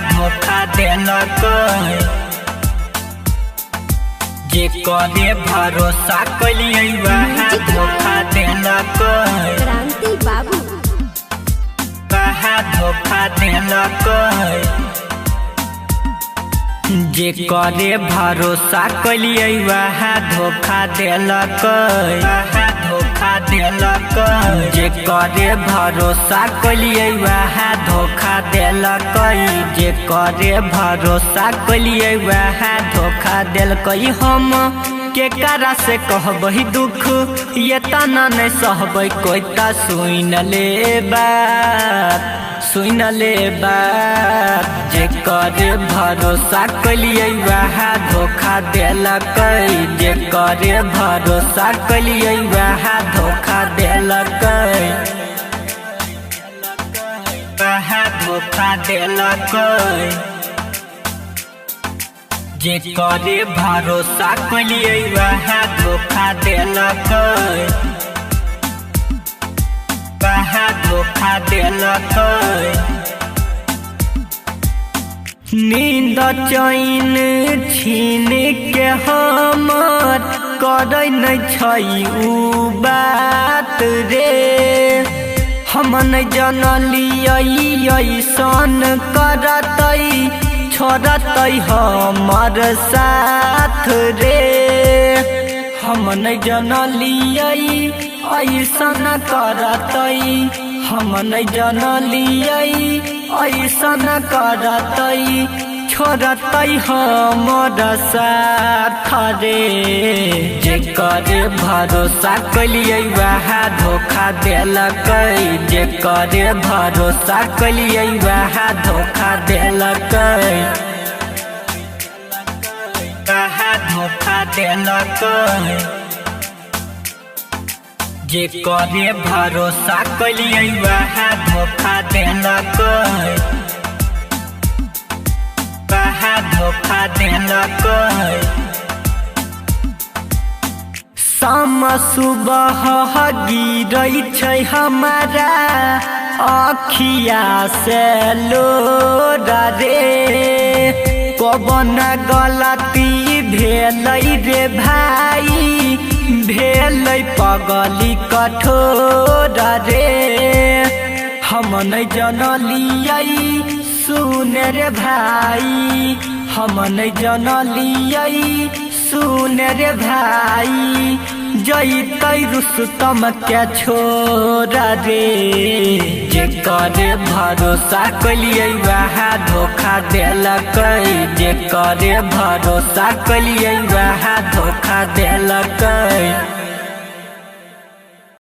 धोखा देलक। जे करे भरोसा कलिए वह धोखा देलक। क्रांति बाबू वह धोखा देलक। जे करे भरोसा कलिए वह धोखा देलक। वह धोखा देलक। जे करे भरोसा कलिए वह धोखा देलक। जे करे भरोसा कलिए वह धोखा देलक। हम केकरा से कहबै दुख ये तना नहीं सहबै। कोई ता सुन ले बात, सुन ले बात। जे करे भरोसा कलिए वह धोखा देलक। जे करे भरोसा कलिए वह धोखा देलक। वह धोखा देलक। जे करे भरोसा कलिए वह धोखा देलक। वह धोखा देलक। नींद चैन छीन के हमर करे नहीं छै उ बात रे। हम नहीं जनलिए ऐसन करतै छोड़तै हमर साथ रे। हम नहीं जनलिए ऐसन करतै। हम नहीं जनलिए ऐसन करतै छोड़तै हमर साथ रे। जे करे भरोसा कलिए वह धोखा देलक। जे करे भरोसा कलिए वह धोखा देलक। वह धोखा देलक। जे करे भरोसा कलिए वह धोखा देलक। वह धोखा देलक। शाम सुबह गिरै छै हमारा अखिया से लोर रे। कवन गलती भेलै रे भाई, भेलै पगली कठोर रे। हम नहीं जनलिए सुन रे भाई, हम नहीं जनलिए सुन रे भाई। जैतै रुस्तम के छोरा रे। जे करे भरोसा कलिए वह धोखा देलक। जे करे भरोसा कलिए वह धोखा